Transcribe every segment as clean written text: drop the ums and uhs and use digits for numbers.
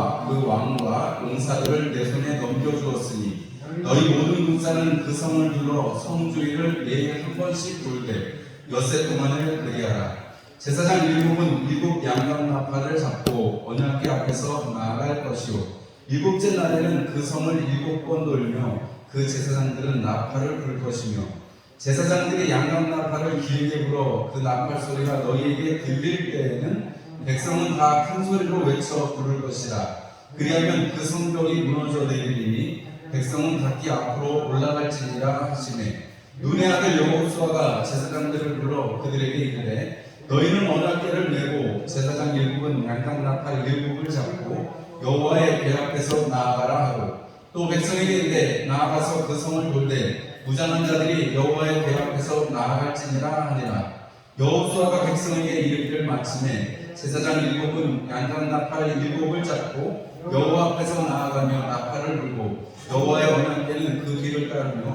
그 왕과 용사들을 내 손에 넘겨주었으니 너희 모든 군사는 그 성을 둘러 성주위를 매일 한 번씩 돌되 엿새 동안을 그리하라. 제사장 일곱은 일곱 양강나팔을 잡고 언약궤 앞에서 나아갈 것이요 일곱째 날에는 그 성을 일곱 번 돌며 그 제사장들은 나팔을 불 것이며 제사장들이 양강나팔을 길게 불어 그 나팔 소리가 너희에게 들릴 때에는 백성은 다 큰 소리로 외쳐 부를 것이라. 그리하면 그 성벽이 무너져 내리리니 백성은 각기 앞으로 올라갈지니라 하시매 눈의 아들 여호수아가 제사장들을 불러 그들에게 이르되 너희는 언약궤를 메고 제사장 일곱은 양강나팔 일곱을 잡고 여호와의 궤 앞에서 나아가라 하고 또 백성에게 이르되 나아가서 그 성을 돌되 무장한 자들이 여호와의 궤 앞에서 나아갈지니라 하니라. 여호수아가 백성에게 이르기를 마침에 제사장 일곱은 양강나팔 일곱을 잡고 여호와 앞에서 나아가며 나팔을 불고 여호와의 언약궤는 그 뒤를 따르며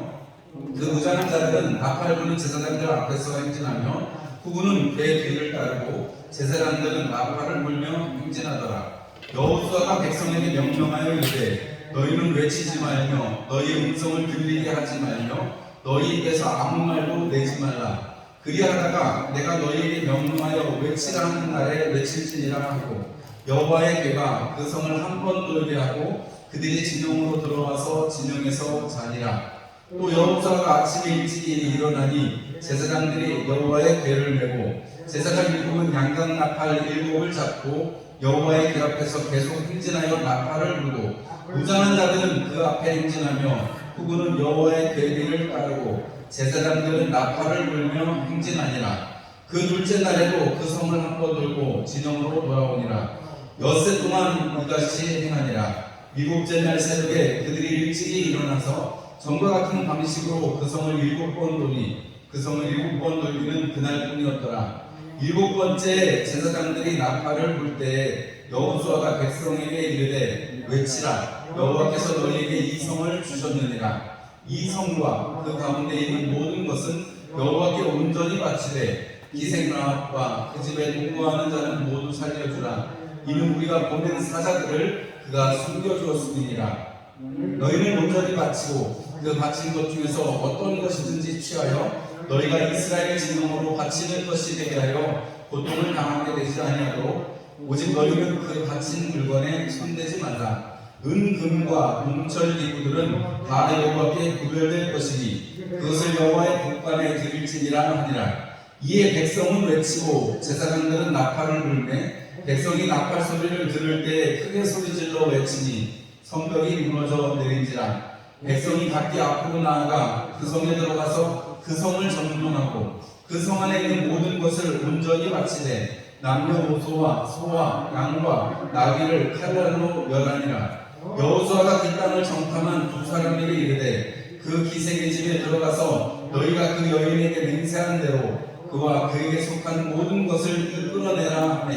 그 무장한 자들은 나팔 부는 제사장들 앞에서 행진하며 후군은 궤 뒤를 따르고 제사장들은 나팔을 불며 행진하더라. 여호수아가 백성에게 명령하여 이르되 너희는 외치지 말며 너희 음성을 들리게 하지 말며 너희 입에서 아무 말도 내지 말라. 그리하다가 내가 너희에게 명령하여 외치라 하는 날에 외칠지니라 하고 여호와의 궤가 그 성을 한 번 돌게 하고 그들이 진영으로 들어와서 진영에서 자니라. 또 여호수아가 아침에 일찍이 일어나니 제사장들이 여호와의 궤를 메고 제사장 일곱은 양강나팔 일곱을 잡고 여호와의 궤 앞에서 계속 행진하여 나팔을 불고 무장한 자들은 그 앞에 행진하며 후군은 여호와의 궤 뒤를 따르고 제사장들은 나팔을 불며 행진하니라. 그 둘째 날에도 그 성을 한 번 돌고 진영으로 돌아오니라. 엿새 동안 이같이 행하니라. 일곱째 날 새벽에 그들이 일찍이 일어나서 전과 같은 방식으로 그 성을 일곱 번 돌니 그 성을 일곱 번 돌기는 그날뿐이었더라. 일곱 번째 제사장들이 나팔을 불 때에 여호수아가 백성에게 이르되 외치라. 여호와께서 너희에게 이 성을 주셨느니라. 이 성과 그 가운데 있는 모든 것은 여호와께 온전히 바치되 기생나합과 그 집에 동거하는 자는 모두 살려주라. 이는 우리가 보낸 사자들을 그가 숨겨주었음이니라. 너희는 온전히 바치고 그 바친 것 중에서 어떤 것이든지 취하여 너희가 이스라엘 진영으로 바치는 것이 되게 하여 고통을 당하게 되지 아니하도록 오직 너희는 그 바친 물건에 손대지 말라. 은, 금과 동철 기구들은 다 여호와께 구별될 것이니 그것을 여호와의 곳간에 드릴지니라 하니라. 이에 백성은 외치고 제사장들은 나팔을 불매 백성이 나팔 소리를 들을 때 크게 소리질러 외치니 성벽이 무너져 내린지라. 백성이 각기 앞으로 나아가 그 성에 들어가서 그 성을 점령하고 그 성 안에 있는 모든 것을 온전히 바치되 남녀노소와 소와 양과 나귀를 칼날로 멸하니라. 여호수아가 그 땅을 정탐한 두 사람에게 이르되 그 기생의 집에 들어가서 너희가 그 여인에게 맹세한 대로 그와 그에게 속한 모든 것을 이끌어내라 하매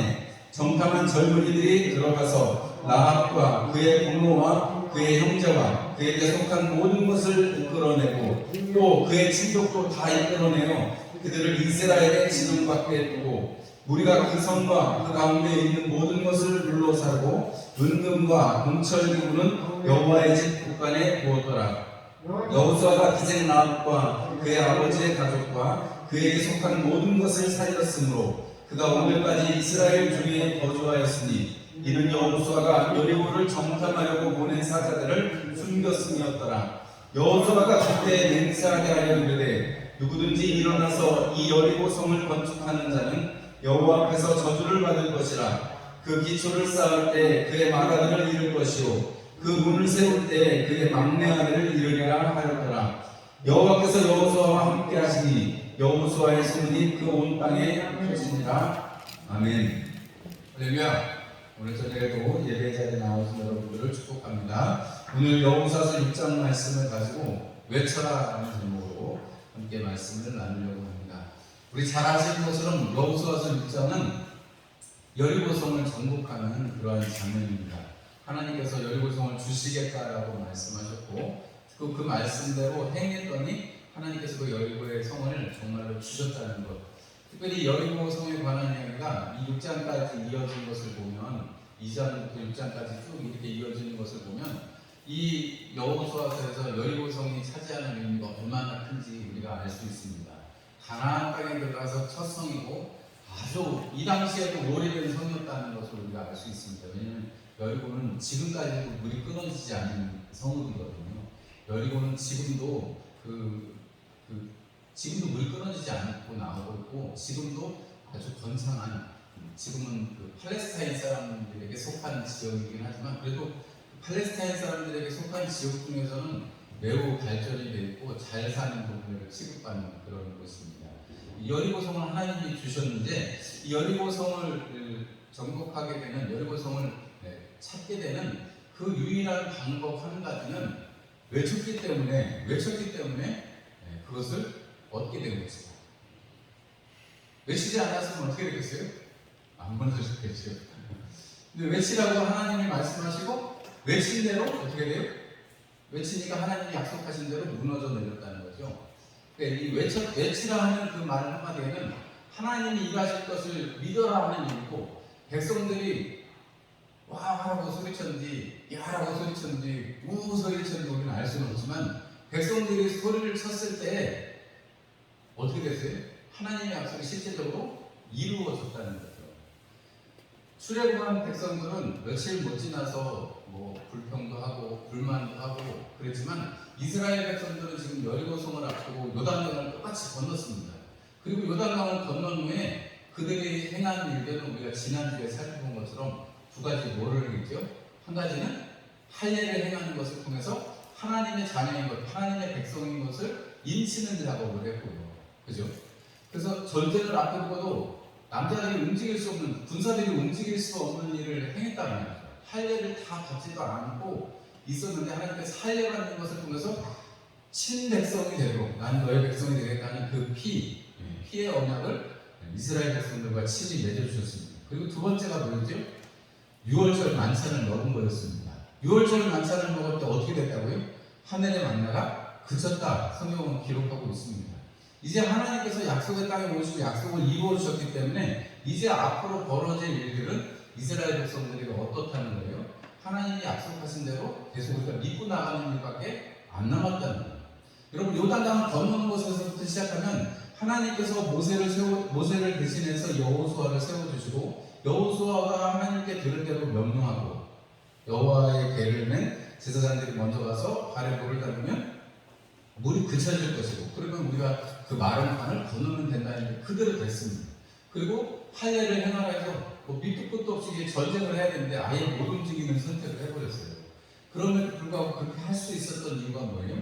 정탐한 젊은이들이 들어가서 라합과 그의 부모와 그의 형제와 그에게 속한 모든 것을 이끌어내고 또 그의 친족도 다 이끌어내어 그들을 이스라엘의 진영 밖에 두고 우리가 그 성과 그 가운데 있는 모든 것을 둘러싸고 은금과 동철기구는 여호와의 집 곳간에 두었더라. 여호수아가 기생 라합과 그의 아버지의 가족과 그에게 속한 모든 것을 살렸으므로 그가 오늘까지 이스라엘 중에 거주하였으니 이는 여호수아가 여리고를 정탐하려고 보낸 사자들을 숨겼음이었더라. 여호수아가 그때 맹세하게 하여 이르되 누구든지 일어나서 이 여리고 성을 건축하는 자는 여호와 앞에서 저주를 받을 것이라. 그 기초를 쌓을 때 그의 맏아들을 이룰 것이요 그 문을 세울 때 그의 막내 아들을 이루리라 하였더라. 여호와께서 여호수아와 함께 하시니 여호수아의 소문이 그 온 땅에 펴지니라. 아멘. 할렐루야. 오늘 저녁에도 예배 자리에 나오신 여러분들을 축복합니다. 오늘 여호수아서 6장 말씀을 가지고 외쳐라 하는 제목으로 함께 말씀을 나누려고 합니다. 우리 잘 아시는 것처럼 여호수아서 6장은 여리고성을 정복하는 그러한 장면입니다. 하나님께서 여리고성을 주시겠다라고 말씀하셨고 그 말씀대로 행했더니 하나님께서 그 여리고의 성을 정말로 주셨다는 것. 특별히 여리고 성에 관한 이야기가 이 6장까지 이어진 것을 보면 2장부터 6장까지 쭉 이렇게 이어지는 것을 보면 이 여호수아서에서 여리고성이 차지하는 의미가 얼마나 큰지 우리가 알 수 있습니다. 가나안 땅에 들어가서 첫 성이고 아주 이 당시에도 오래된 성이었다는 것을 우리가 알 수 있습니다. 왜냐하면 여리고는 지금까지도 물이 끊어지지 않는 성읍이거든요. 여리고는 지금도 지금도 물이 끊어지지 않고 나오고 있고 지금도 아주 건창한 지금은 팔레스타인 사람들에게 속한 지역이긴 하지만 그래도 팔레스타인 사람들에게 속한 지역 중에서는 매우 발전이 되어 있고 잘 사는 부분을 취급받는 그런 곳입니다. 여리고성을 하나님이 주셨는데 이 여리고성을 정복하게 되는 여리고성을 찾게 되는 그 유일한 방법 한 가지는 외쳤기 때문에 그것을 얻게 된 것이다. 외치지 않았으면 어떻게 되겠어요? 안 무너졌겠죠. 근데 외치라고 하나님이 말씀하시고 외친 대로 어떻게 돼요? 외치니까 하나님이 약속하신 대로 무너져 내렸다는 거죠. 그러니까 이 외치라 하는 그 말 한마디에는 하나님이 일하실 것을 믿어라 하는 얘기고 백성들이 와 하라고 소리쳤는지 야 하라고 소리쳤는지 우 소리쳤는지 우리는 알 수는 없지만 백성들이 소리를 쳤을 때 어떻게 됐어요? 하나님의 약속이 실제적으로 이루어졌다는 거죠. 출애굽한 백성들은 며칠 못 지나서 불평도 하고 불만도 하고 그랬지만 이스라엘 백성들은 지금 여리고성을 앞두고 요단강을 똑같이 건넜습니다. 그리고 요단강을 건넌 후에 그들이 행한 일들은 우리가 지난주에 살펴본 것처럼 두 가지 뭐를 했죠? 한 가지는 할례를 행하는 것을 통해서 하나님의 자녀인 것, 하나님의 백성인 것을 인치는 작업을 했고요. 그죠? 그래서 전쟁을 앞에 두고도 남자들이 움직일 수 없는, 군사들이 움직일 수 없는 일을 행했다는 거죠. 할례를 다 받지도 않고 있었는데 하나님께서 할례 받는 것을 통해서 친백성이 되도록 난 너의 백성이 되겠다는 그 피의 언약을 이스라엘 백성들과 친히 맺어주셨습니다. 그리고 두 번째가 뭐였죠? 6월절 만찬을 먹은 거였습니다. 6월절 만찬을 먹을 때 어떻게 됐다고요? 하늘의 만나가 그쳤다. 성경은 기록하고 있습니다. 이제 하나님께서 약속의 땅에 오시고 약속을 이루어 주셨기 때문에 이제 앞으로 벌어질 일들은 이스라엘 백성들이 어떻다는 거예요? 하나님이 약속하신 대로 계속 우리가 믿고 나가는 일밖에 안 남았다는 거예요. 여러분 요단강을 건너는 곳에서부터 시작하면 하나님께서 모세를 대신해서 여호수아를 세워주시고 여호수아가 하나님께 들은 대로 명령하고 여호와의 계를 맨 제사장들이 먼저 가서 발에 물을 담으면 물이 그쳐질 것이고 그러면 우리가 그 마른 강을 건너면 된다는 게 그대로 됐습니다. 그리고 할례를 행하라 해서 밑도 끝도 없이 전쟁을 해야 되는데 아예 못 움직이는 선택을 해버렸어요. 그럼에도 불구하고 그렇게 할 수 있었던 이유가 뭐예요?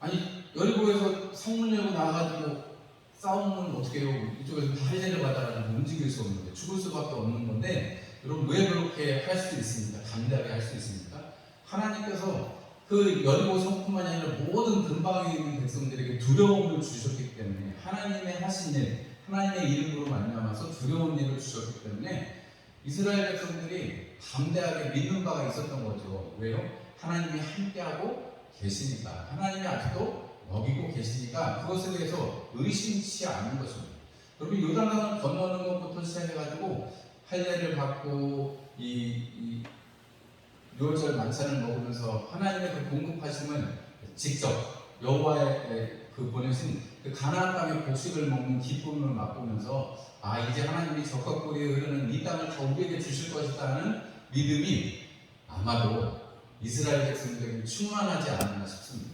아니 여리고에서 성문 열고 나와가지고 싸우면 어떻게 해요? 이쪽에서 할례를 받아가지고 움직일 수 없는데 죽을 수밖에 없는 건데 여러분 왜 그렇게 할 수 있습니까? 담대하게 할 수 있습니까? 하나님께서 그 여리고 성뿐만이 아니라 모든 근방에 있는 백성들에게 두려움을 주셨기 때문에 하나님의 하신 일, 하나님의 이름으로 말미암아서 두려운 일을 주셨기 때문에 이스라엘 백성들이 담대하게 믿는 바가 있었던 거죠. 왜요? 하나님이 함께하고 계시니까, 하나님이 아직도 먹이고 계시니까 그것에 대해서 의심치 않는 것입니다. 그리고 요단강을 건너는 것부터 시작해가지고 할례를 받고 이 6월절 만찬을 먹으면서 하나님의 그 공급하심을 직접 여호와의 그 보내신 그 가나안 땅의 곡식을 먹는 기쁨을 맛보면서 아 이제 하나님이 적과 꿀이 흐르는 이 땅을 다 우리에게 주실 것이다 하는 믿음이 아마도 이스라엘 백성들에게 충만하지 않았나 싶습니다.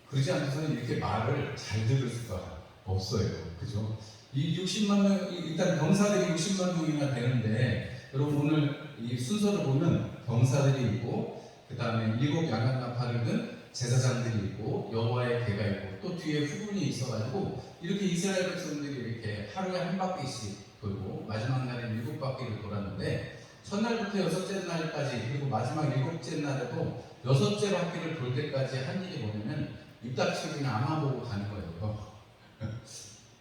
그러지 않고서는 이렇게 말을 잘 들을 수가 없어요. 그죠? 이 60만 명, 일단 병사들이 60만 명이나 되는데 여러분 오늘 이 순서를 보면 병사들이 있고 그 다음에 7 양간나팔을 든 제사장들이 있고 여호와의궤가 있고 또 뒤에 후군이 있어가지고 이렇게 이스라엘 백성들이 이렇게 하루에 한 바퀴씩 돌고 마지막 날에 7바퀴를 돌았는데 첫날부터 6째 날까지 그리고 마지막 7째 날에도 6째 바퀴를 돌 때까지 한 일이 뭐냐면 입 닥치고 그냥 앞만 보고 가는 거예요.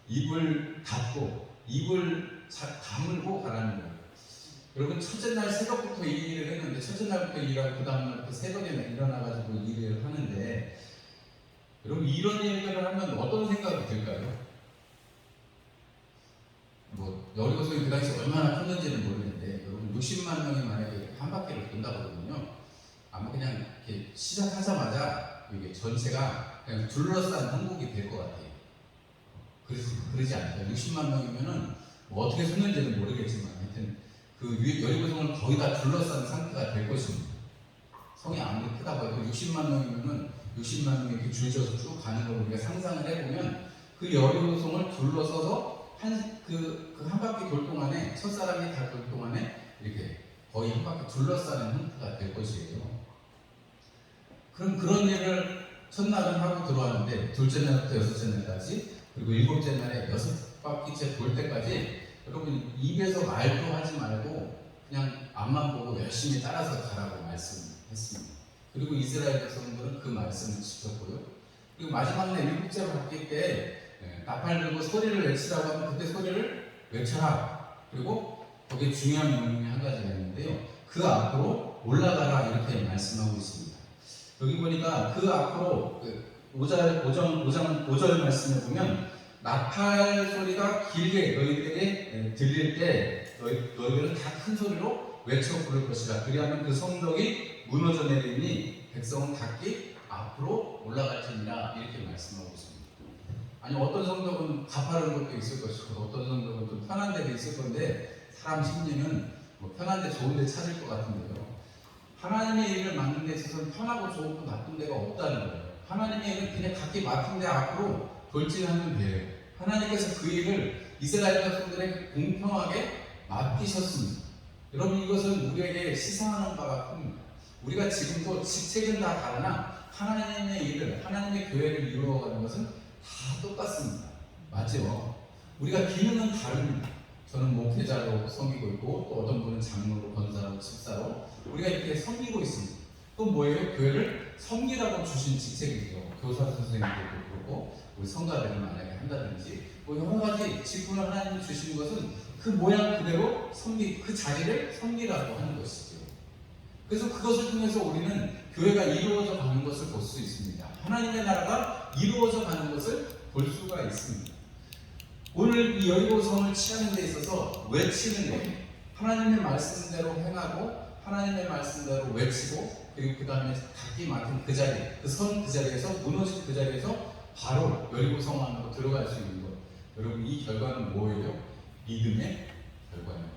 입을 닫고 입을 다물고 가라는 거예요. 여러분 첫째 날 새벽부터 이 일을 했는데 첫째 날부터 일하고 그 다음날부터 새벽에 일어나가지고 일을 하는데 여러분 이런 일들을 하면 어떤 생각이 들까요? 여리고성이 그 당시 얼마나 컸는지는 모르겠는데 여러분 여러분 60만 명이 만약에 한 바퀴를 돈다 그러면요, 아마 그냥 이렇게 시작하자마자 이게 전체가 그냥 둘러싼 한국이 될 것 같아요. 그러지 않아요. 60만 명이면은 뭐 어떻게 섰는지는 모르겠지만 하여튼 그 여리고성을 거의 다 둘러싼 상태가 될 것입니다. 성이 아무리 크다고 해도 60만 명이면은 60만 명이 이렇게 줄져서 쭉 가는 걸 우리가 상상을 해보면 그 여리고성을 둘러서서 한 바퀴 돌 동안에, 첫사람이 다 돌 동안에 이렇게 거의 한 바퀴 둘러싸는 형태가 될 것이에요. 그럼 그런 일을 첫날은 하고 들어왔는데, 둘째 날부터 여섯째 날까지, 그리고 일곱째 날에 6바퀴째 돌 때까지 여러분 입에서 말도 하지 말고 그냥 앞만 보고 열심히 따라서 가라고 말씀했습니다. 그리고 이스라엘 백성들은 그 말씀을 지켰고요. 그리고 마지막 날 일곱째로 바뀔 때 나팔 들고 소리를 외치라고 하면 그때 소리를 외쳐라. 그리고 거기에 중요한 명령이 한 가지가 있는데요. 그 앞으로 올라가라 이렇게 말씀하고 있습니다. 여기 보니까 그 앞으로 5절 말씀에 보면 나팔 소리가 길게 너희에게 들릴 때 너희들은 다 큰 소리로 외쳐 부를 것이라. 그리하면 그 성벽이 무너져 내리니 백성은 각기 앞으로 올라갈 테니라 이렇게 말씀하고 있습니다. 아니 어떤 성벽은 가파른 것도 있을 것이고 어떤 성벽은 좀 편한 데도 있을 건데 사람 심리는 뭐 편한 데 좋은 데 찾을 것 같은데요. 하나님의 일을 맡는 데 있어서는 편하고 좋고 나쁜 데가 없다는 거예요. 하나님의 일은 그냥 각기 맡은 데 앞으로 돌진하면 돼요. 하나님께서 그 일을 이스라엘 백성들에게 공평하게 맡기셨습니다. 여러분 이것은 우리에게 시사하는 바가 큽니다. 우리가 지금도 직책은 다 다르나 하나님의 일을, 하나님의 교회를 이루어가는 것은 다 똑같습니다. 맞죠? 우리가 기능은 다릅니다. 저는 목회자로 섬기고 있고 또 어떤 분은 장로로, 권사로, 집사로 우리가 이렇게 섬기고 있습니다. 또 뭐예요? 교회를 섬기라고 주신 직책이죠. 교사 선생님들도 그렇고 우리 성가대를 만약에 한다든지 뭐 여러 가지 직분을 하나님이 주신 것은 그 모양 그대로 그 자리를 섬기라고 하는 것이죠. 그래서 그것을 통해서 우리는 교회가 이루어져 가는 것을 볼 수 있습니다. 하나님의 나라가 이루어져 가는 것을 볼 수가 있습니다. 오늘 이 여리고성을 취하는 데 있어서 외치는 것, 하나님의 말씀대로 행하고 하나님의 말씀대로 외치고 그리고 그 다음에 각기 맡은 그 자리, 그 자리에서 무너진 그 자리에서 바로 여리고성 안으로 들어갈 수 있는 것. 여러분 이 결과는 뭐예요? 믿음의 결과입니다.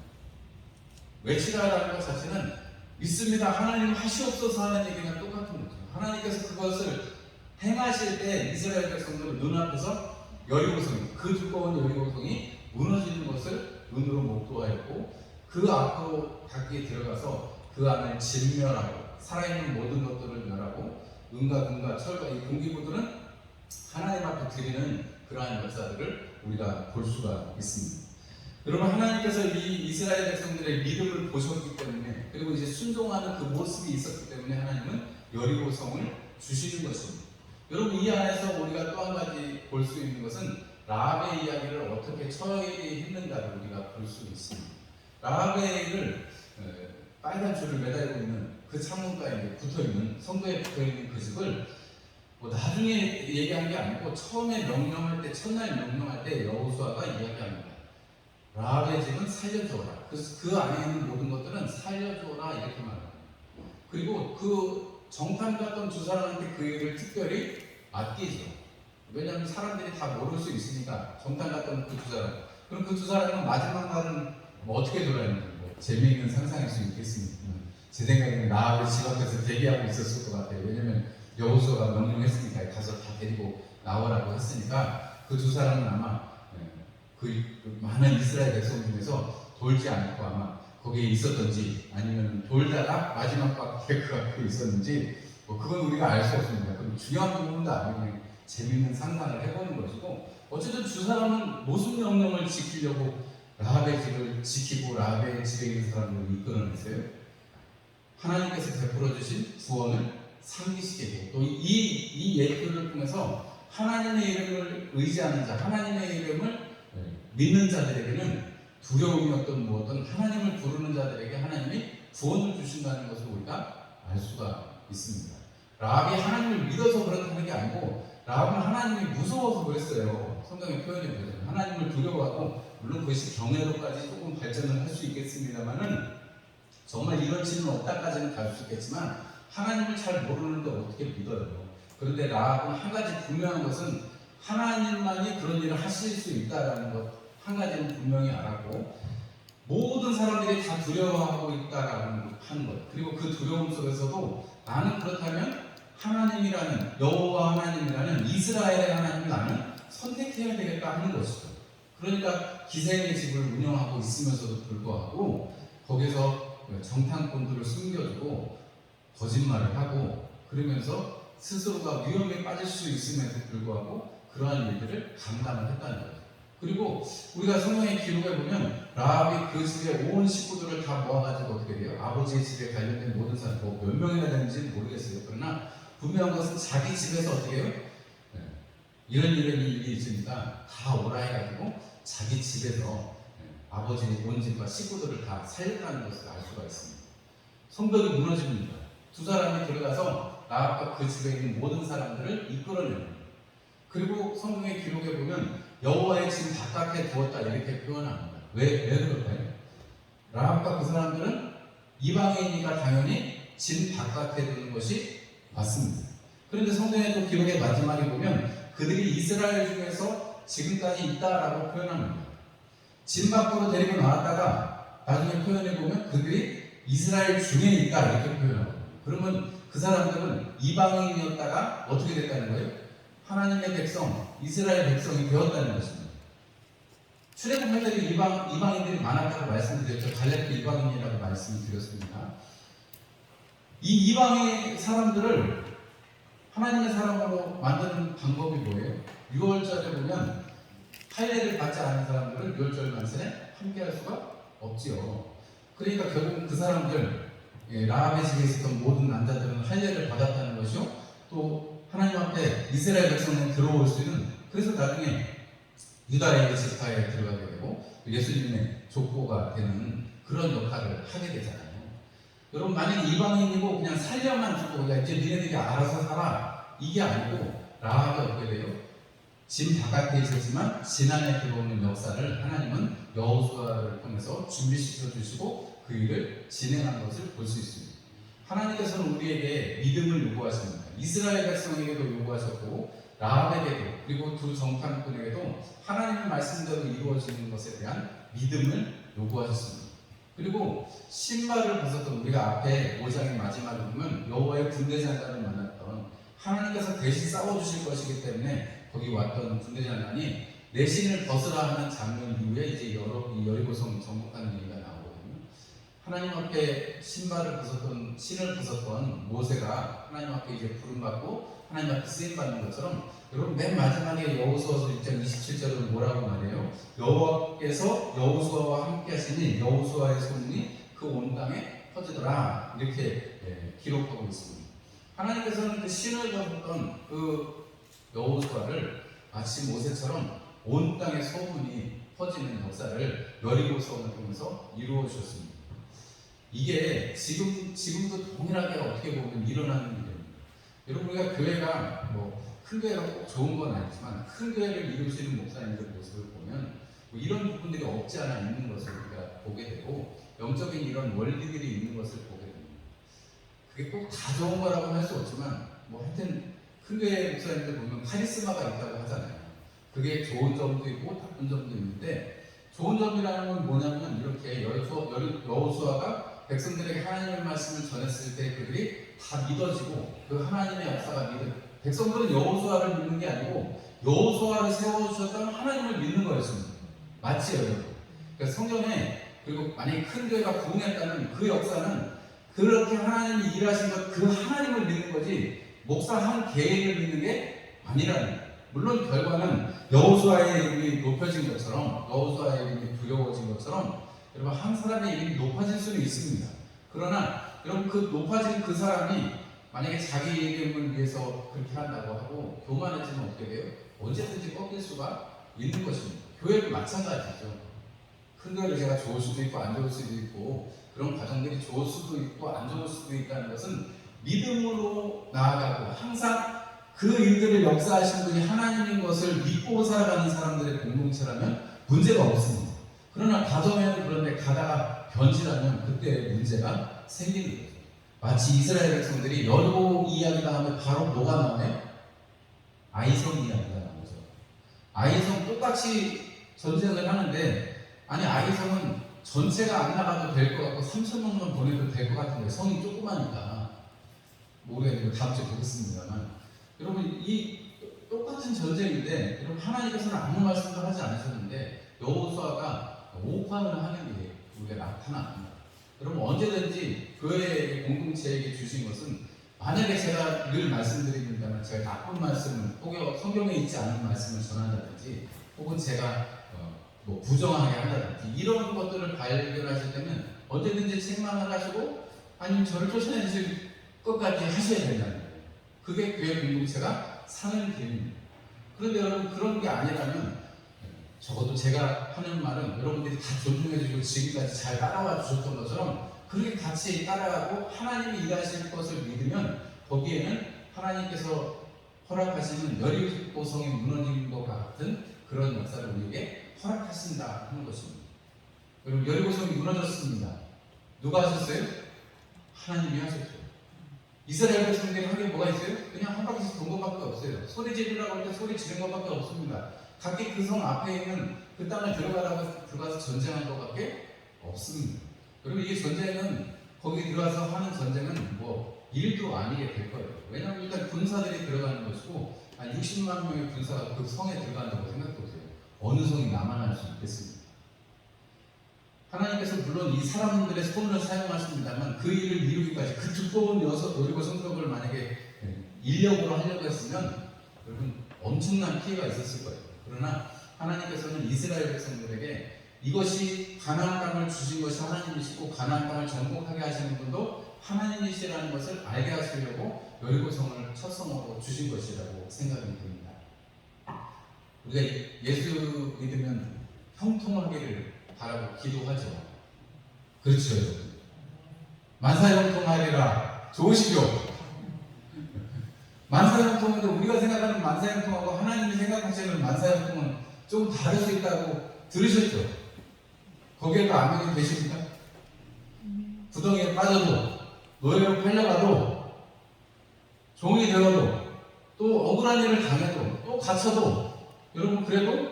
외치라라는 것 자체는 믿습니다. 하나님 하시옵소서 하는 얘기랑 똑같은 거죠. 하나님께서 그것을 행하실 때 이스라엘 백성들은 눈앞에서 여리고성이, 그 두꺼운 여리고성이 무너지는 것을 눈으로 목도하였고 그 앞으로 각기 들어가서 그 안을 진멸하고 살아있는 모든 것들을 멸하고 은과 금과 철과 이 공기부들은 하나님 앞에 드리는 그러한 역사들을 우리가 볼 수가 있습니다. 여러분 하나님께서 이 이스라엘 백성들의 믿음을 보셨기 때문에 그리고 이제 순종하는 그 모습이 있었기 때문에 하나님은 여리고성을 주시는 것입니다. 여러분 이 안에서 우리가 또 한 가지 볼 수 있는 것은 라합의 이야기를 어떻게 처리했는가를 우리가 볼 수 있습니다. 라합의 일을 빨간 줄을 매달고 있는 그 창문가에 붙어있는 성도에 붙어있는 그 집을 뭐 나중에 얘기한 게 아니고 처음에 명령할 때 첫날 명령할 때 여호수아가 이야기합니다. 라합의 집은 살려줘라. 그래서 그 안에 있는 모든 것들은 살려줘라 이렇게 말합니다. 그리고 그 정탐 갔던 두 사람한테 그 일을 특별히 맡기죠. 왜냐하면 사람들이 다 모를 수 있으니까 정탐 갔던 그 두 사람. 그럼 그 두 사람은 마지막 날은 뭐 어떻게 돌아있는지 뭐 재미있는 상상일 수 있겠습니다. 제 생각에는 라합의 집 앞에서 대기하고 있었을 것 같아요. 왜냐하면 여호수아가 명령했으니까 가서 다 데리고 나오라고 했으니까 그 두 사람은 아마 그 많은 이스라엘 백성 중에서 돌지 않고 아마 거기에 있었던지 아니면 돌다가 마지막 바퀴에 그 앞에 있었는지 뭐 그건 우리가 알 수 없습니다. 그럼 중요한 부분도 아니고 그냥 재미있는 상상을 해보는 것이고 어쨌든 두 사람은 무슨 명령을 지키려고 라합의 집을 지키고 라합의 집에 있는 사람들을 이끌어냈어요? 하나님께서 베풀어 주신 구원을 상기시키고 또 이 예표를 통해서 하나님의 이름을 의지하는 자, 하나님의 이름을 믿는 자들에게는 두려움이 어떤 무엇든 하나님을 부르는 자들에게 하나님이 구원을 주신다는 것을 우리가 알 수가 있습니다. 라합이 하나님을 믿어서 그렇다는 게 아니고 라합은 하나님이 무서워서 그랬어요. 성경의 표현에 보면 하나님을 두려워하고 물론 그것이 경외로까지 조금 발전을 할 수 있겠습니다만은 정말 이럴지는 없다까지는 갈 수 있겠지만 하나님을 잘 모르는데 어떻게 믿어요? 그런데 라합은 한 가지 분명한 것은 하나님만이 그런 일을 하실 수 있다라는 것 한 가지는 분명히 알았고, 모든 사람들이 다 두려워하고 있다라는 하는 것, 그리고 그 두려움 속에서도 나는 그렇다면 하나님이라는, 여호와 하나님이라는 이스라엘의 하나님을 나는 선택해야 되겠다 하는 것이죠. 그러니까 기생의 집을 운영하고 있으면서도 불구하고 거기서 정탐꾼들을 숨겨주고 거짓말을 하고 그러면서 스스로가 위험에 빠질 수 있음에도 불구하고 그러한 일들을 감당을 했다는 거예요. 그리고 우리가 성경의 기록에 보면 라합이 그 집에 온 식구들을 다 모아가지고 어떻게 돼요? 아버지의 집에 관련된 모든 사람, 뭐 몇 명이나 되는지는 모르겠어요. 그러나 분명한 것은 자기 집에서 어떻게 해요? 이런 일이 있으니까 다 오라 해가지고 자기 집에서 아버지 온 집과 식구들을 다 살렸다는 것을 알 수가 있습니다. 성벽이 무너집니다. 두 사람이 들어가서 라합과 그 집에 있는 모든 사람들을 이끌어냅니다. 그리고 성경의 기록에 보면 여호와의 집 바깥에 두었다 이렇게 표현합니다. 왜 그럴까요? 라합과 그 사람들은 이방인이니까 당연히 집 바깥에 두는 것이 맞습니다. 그런데 성경의 기록의 마지막에 보면 그들이 이스라엘 중에서 지금까지 있다라고 표현합니다. 집 밖으로 데리고 나왔다가 나중에 표현해 보면 그들이 이스라엘 중에 있다 이렇게 표현합니다. 그러면 그 사람들은 이방인이었다가 어떻게 됐다는 거예요? 하나님의 백성, 이스라엘 백성이 되었다는 것입니다. 출애굽할 때도 이방인들이 많았다고 말씀드렸죠. 갈렙도 이방인이라고 말씀드렸습니다. 이 이방의 사람들을 하나님의 사람으로 만드는 방법이 뭐예요? 6월절에 보면 할례를 받지 않은 사람들은 6월절 만찬에 함께할 수가 없지요. 그러니까 결국 그 사람들, 라합의 집에 있었던 모든 남자들은 할례를 받았다는 것이요. 또 하나님 앞에 이스라엘 백성은 들어올 수 있는, 그래서 나중에 유다의 지파에 들어가게 되고 예수님의 족보가 되는 그런 역할을 하게 되잖아요. 여러분, 만약에 이방인이고 그냥 살려만 주고 야 이제 니네들이 알아서 살아 이게 아니고 라합이 어떻게 돼요? 진 바깥에 있었지만 진 안에 들어오는 역사를 하나님은 여호수아를 통해서 준비시켜 주시고 그 일을 진행한 것을 볼 수 있습니다. 하나님께서는 우리에게 믿음을 요구하십니다. 이스라엘 백성에게도 요구하셨고 라합에게도, 그리고 두 정탐꾼에게도 하나님의 말씀대로 이루어지는 것에 대한 믿음을 요구하셨습니다. 그리고 신발을 벗었던, 우리가 앞에 5장의 마지막에 보면 여호와의 군대장관을 만났던, 하나님께서 대신 싸워주실 것이기 때문에 거기 왔던 군대장관이 내 신을 벗으라 하는 장면 이후에 이제 여리고성 정복하는 얘기가 나오거든요. 하나님 앞에 신을 벗었던 모세가 하나님 앞에 이제 부름받고 하나님 앞에 쓰임받는 것처럼, 여러분 맨 마지막에 여호수아서 1장 27절은 뭐라고 말해요? 여호와께서 여호수아와 함께 하시니 여호수아의 소문이 그 온 땅에 퍼지더라 이렇게 기록하고 있습니다. 하나님께서는 그 신을 벗었던 그 여호수아를 마치 모세처럼 온 땅에 소문이 퍼지는 역사를 여리고성을 통해서 이루어 주셨습니다. 이게 지금도 동일하게 어떻게 보면 일어나는 일입니다. 여러분, 우리가 교회가 큰 교회가 꼭 좋은 건 아니지만 큰 교회를 이루시는 목사님들 모습을 보면 이런 부분들이 없지 않아 있는 것을 우리가 보게 되고 영적인 이런 원리들이 있는 것을 보게 됩니다. 그게 꼭 다 좋은 거라고 할 수 없지만 하여튼 큰 교회 목사님들 보면 카리스마가 있다고 하잖아요. 그게 좋은 점도 있고 나쁜 점도 있는데, 좋은 점이라는 건 뭐냐면 이렇게 여호수아가 백성들에게 하나님의 말씀을 전했을 때 그들이 다 믿어지고 그 하나님의 역사가 백성들은 여호수아를 믿는 게 아니고 여호수아를 세워주셨다는 하나님을 믿는 거였습니다. 맞지요, 여러분? 그러니까 성경에, 그리고 만약에 큰 교회가 부흥했다면 그 역사는 그렇게 하나님이 일하신 것, 그 하나님을 믿는 거지 목사 한 개인을 믿는 게 아니라는 거예요. 물론 결과는 여호수아의 이름이 높여진 것처럼, 여호수아의 이름이 두려워진 것처럼 여러분 한 사람의 이름이 높아질 수는 있습니다. 그러나 여러분 그 높아진 그 사람이 만약에 자기 이름을 위해서 그렇게 한다고 하고 교만해지면 어떻게 돼요? 언제든지 꺾일 수가 있는 것입니다. 교회도 마찬가지죠. 큰 교회를 제가 좋을 수도 있고 안 좋을 수도 있고 그런 과정들이 좋을 수도 있고 안 좋을 수도 있다는 것은 믿음으로 나아가고 항상 그 일들을 역사하신 분이 하나님인 것을 믿고 살아가는 사람들의 공동체라면 문제가 없습니다. 그러나 가정에는 그런데 가다가 변질하면 그때 문제가 생기는 거죠. 마치 이스라엘 백성들이 여리고 이야기 다음에 바로 뭐가 나오네? 아이성 이야기가 나오죠. 아이성 똑같이 전쟁을 하는데, 아니 아이성은 전체가 안 나가도 될 것 같고 3,000명만 보내도 될 것 같은데 성이 조그마니까, 모르겠는데 다음 주에 보겠습니다만, 여러분 이 똑같은 전쟁인데 여러분 하나님께서는 아무 말씀도 하지 않으셨는데 여호수아가 오판을 하는 게 우리가 나타납니다. 여러분 언제든지 교회 공동체에게 주신 것은, 만약에 제가 늘 말씀드립니다만 제가 나쁜 말씀을 혹은 성경에 있지 않은 말씀을 전한다든지 혹은 제가 뭐 부정하게 한다든지 이런 것들을 발견하실 때는 언제든지 책망을 하시고 아니면 저를 쫓아내실 것까지 하셔야 된다는 거예요. 그게 교회 공동체가 사는 길입니다. 그런데 여러분 그런 게 아니라면 적어도 제가 하는 말은 여러분들이 다 존중해주고 지금까지 잘 따라와 주셨던 것처럼 그렇게 같이 따라가고 하나님이 일하실 것을 믿으면 거기에는 하나님께서 허락하시는 여리고성이 무너진 것 같은 그런 역사를 우리에게 허락하신다 하는 것입니다. 여러분 여리고성이 무너졌습니다. 누가 하셨어요? 하나님이 하셨죠. 이스라엘 백성들이 한 게 뭐가 있어요? 그냥 한 바퀴씩 돈 것밖에 없어요. 소리 지르라고 할 때 소리 지른 것밖에 없습니다. 각기 그 성 앞에 있는 그 땅을 들어가서 전쟁한 것밖에 없습니다. 여러분 이게 전쟁은, 거기 들어가서 하는 전쟁은 뭐 일도 아니게 될 거예요. 왜냐하면 일단 군사들이 들어가는 것이고 한 60만 명의 군사가 그 성에 들어간다고 생각해보세요. 어느 성이 남아날 수 있겠습니까? 하나님께서 물론 이 사람들의 손을 사용하십니다만 그 일을 이루기까지 그 두꺼운 여리고 성벽을 만약에 인력으로 하려고 했으면 여러분 엄청난 피해가 있었을 거예요. 그러나 하나님께서는 이스라엘 백성들에게 이것이 가나안 땅을 주신 것이 하나님이시고 가나안 땅을 정복하게 하시는 분도 하나님이시라는 것을 알게 하시려고 여리고성을 첫 성으로 주신 것이라고 생각이 듭니다. 우리가 예수 믿으면 형통하기를 바라고 기도하죠. 그렇죠, 여러분. 만사형통하리라. 좋으시죠? 만사형통인데 우리가 생각하는 만사형통하고 하나님이 생각하시는 만사형통은 좀 다를 수 있다고 들으셨죠? 거기에도 아멘이 되십니까? 구덩이에 빠져도, 노예로 팔려가도, 종이 되어도, 또 억울한 일을 당해도, 또 갇혀도, 여러분 그래도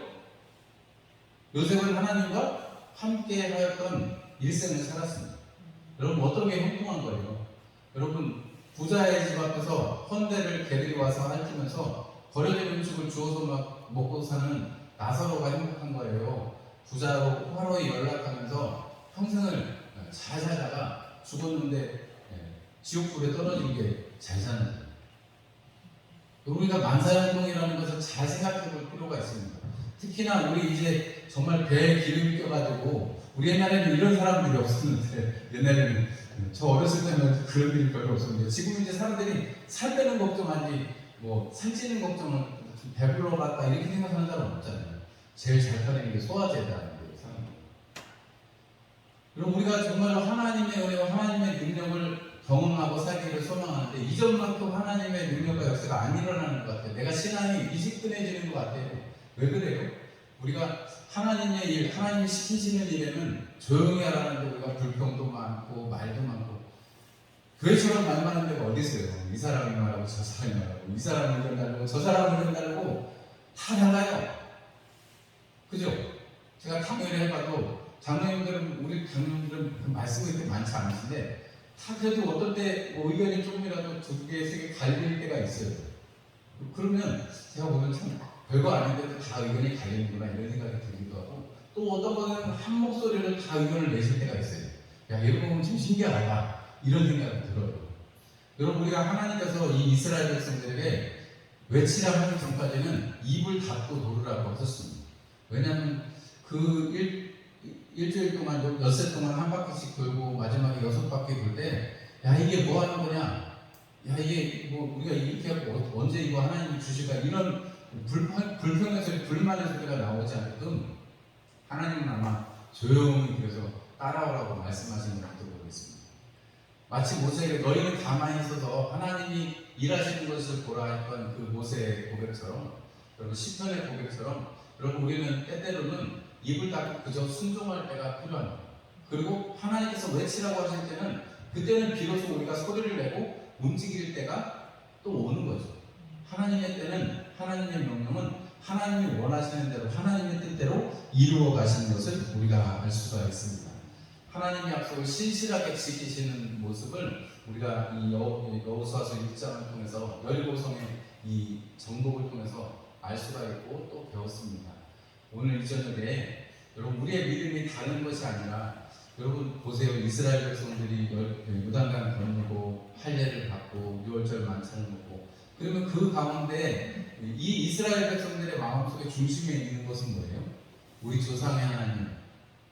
요셉은 하나님과 함께 하였던 일생을 살았습니다. 여러분 어떤 게 형통한 거예요? 여러분 부자의 집 앞에서 헌대를 데리고 와서 핥으면서 버려진 음식을 주워서 막 먹고 사는 나사로가 행복한 거예요. 부자로 화로에 연락하면서 평생을 잘 살다가 죽었는데 지옥불에 떨어진 게 잘 사는 거예요. 우리가 만사형통이라는 것을 잘 생각해 볼 필요가 있습니다. 특히나 우리 이제 정말 배에 기름이 껴가지고, 우리 옛날에는 이런 사람들이 없었는데, 옛날에는 저 어렸을 때는 그런 일이 별로 없었는데, 지금 이제 사람들이 살 빼는 걱정하지 뭐 살찌는 걱정은 배불러 갔다 이렇게 생각하는 사람 없잖아요. 제일 잘 파는 게 소화제다는 게 사람들. 그럼 우리가 정말로 하나님의 은혜와 하나님의 능력을 경험하고 살기를 소망하는데 이전만큼 하나님의 능력과 역사가 안 일어나는 것 같아요. 내가 신앙이 미지근해지는 것 같아요. 왜 그래요? 우리가 하나님의 일, 하나님이 시키시는 일에는 조용히 하라는데 우리가 불평도 많고 말도 많고, 교회처럼 말 많은 데가 어디 있어요? 이 사람이 말하고 저 사람이 말하고, 이 사람이 이런 달고 저 사람이 이런 달고 다 달라요. 그죠? 제가 강연을 해봐도 장로님들은, 우리 장로님들은 그 말씀이 그렇게 많지 않으신데 다 그래도 어떨 때 뭐 의견이 조금이라도 두 개, 세 개 갈릴 때가 있어요. 그러면 제가 보면 참 별거 아닌데도 다 의견이 갈리는구나 이런 생각이 들기도 하고, 또 어떤 분은 한 목소리를 다 의견을 내실 때가 있어요. 야, 이런 거 보면 좀 신기하다 이런 생각이 들어요. 여러분 우리가 하나님께서 이 이스라엘 백성들에게 외치라 하기 전까지는 입을 닫고 노르라고 하셨습니다. 왜냐하면 그 일주일 동안, 엿새 동안 한 바퀴씩 돌고 마지막에 6바퀴 돌 때, 야 이게 뭐 하는 거냐, 야 이게 뭐 우리가 이렇게 하고 언제 이거 하나님이 주실까, 이런 불평의 소리, 불만의 소리가 나오지 않게끔 하나님은 아마 조용히 그래서 따라오라고 말씀하시는 것도 모르겠습니다. 마치 모세에게 너희는 가만히 있어서 하나님이 일하시는 것을 보라 했던 그 모세의 고백처럼, 여러분 시편의 고백처럼, 여러분 우리는 때때로는 입을 닫고 그저 순종할 때가 필요합니다. 그리고 하나님께서 외치라고 하실 때는 그때는 비로소 우리가 소리를 내고 움직일 때가 또 오는 거죠. 하나님의 때는 하나님의 명령은 하나님이 원하시는 대로 하나님의 뜻대로 이루어 가시는 것을 우리가 알 수가 있습니다. 하나님의 약속을 신실하게 지키시는 모습을 우리가 이 여호수아서 1장을 통해서 여리고성의 이 정복을 통해서 알 수가 있고 또 배웠습니다. 오늘 이 저녁에 여러분 우리의 믿음이 다른 것이 아니라 여러분 보세요. 이스라엘 백성들이 요단강 건너고 할례를 받고 유월절 만찬을 먹고 그러면 그 가운데 이 이스라엘 백성들의 마음속에 중심에 있는 것은 뭐예요? 우리 조상의 하나님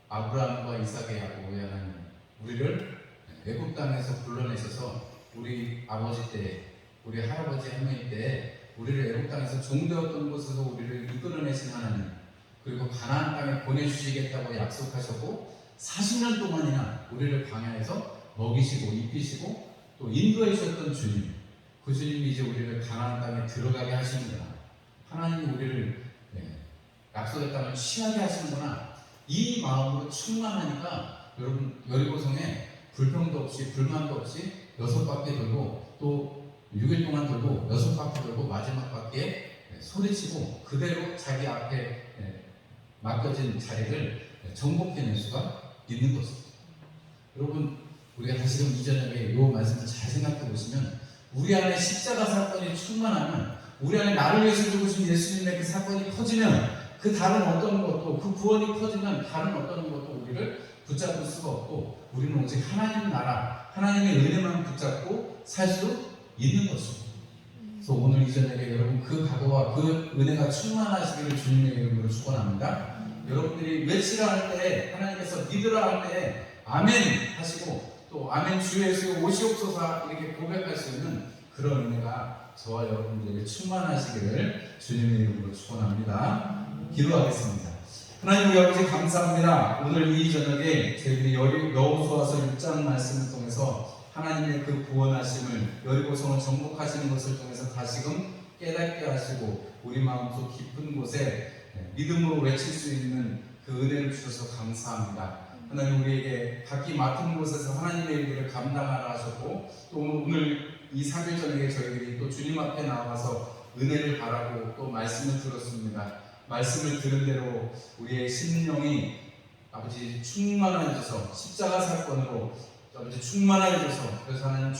아브라함과 이삭의 야곱의 하나님 우리를 애굽 땅에서 불러내셔서 우리 아버지 때 우리 할아버지 할머니 때 우리를 애굽 땅에서 종되었던 곳에서 우리를 이끌어내신 하나님 그리고 가나안 땅에 보내주시겠다고 약속하셨고 40년 동안이나 우리를 광야에서 먹이시고 입히시고 또 인도해 주셨던 주님 그 주님이 이제 우리를 가나안 땅에 들어가게 하시는구나 하나님이 우리를 약속의 땅을 취하게 하시는구나 이 마음으로 충만하니까 여러분 여리고성에 불평도 없이 불만도 없이 6바퀴 돌고 또 6일 동안 돌고 6바퀴 돌고 마지막 바퀴에 소리치고 그대로 자기 앞에 맡겨진 자리를 정복해낼 수가 있는 것입니다. 여러분 우리가 다시금 이 저녁에 이 말씀을 잘 생각해 보시면 우리 안에 십자가 사건이 충만하면 우리 안에 나를 위해서 죽으신 예수님의 그 사건이 커지면 그 다른 어떤 것도 그 구원이 커지면 다른 어떤 것도 우리를 붙잡을 수가 없고 우리는 오직 하나님 나라 하나님의 은혜만 붙잡고 살 수 있는 것입니다. 그래서 오늘 이 저녁에 여러분 그 각오와 그 은혜가 충만하시기를 주님의 이름으로 축원합니다. 여러분들이 외치라 할 때 하나님께서 믿으라 할 때 아멘 하시고 또 아멘 주 예수 오시옵소서 이렇게 고백할 수 있는 그런 은혜가 저와 여러분들에게 충만하시기를 주님의 이름으로 축원합니다. 기도하겠습니다. 하나님 우리 아버지 감사합니다. 오늘 이 저녁에 저희들이 여호수아서 6장 말씀을 통해서 하나님의 그 구원하심을 여리고성을 정복하시는 것을 통해서 다시금 깨닫게 하시고 우리 마음속 깊은 곳에 믿음으로 외칠 수 있는 그 은혜를 주셔서 감사합니다. 하나님 우리에게 각기 맡은 곳에서 하나님의 일을 감당하라 하셨고 또 오늘 이 3일 저녁에 저희들이 또 주님 앞에 나와서 은혜를 바라고 또 말씀을 들었습니다. 말씀을 들은 대로 우리의 심령이 아버지 충만해져서 십자가 사건으로 아버지 충만해져서 그래서 하나님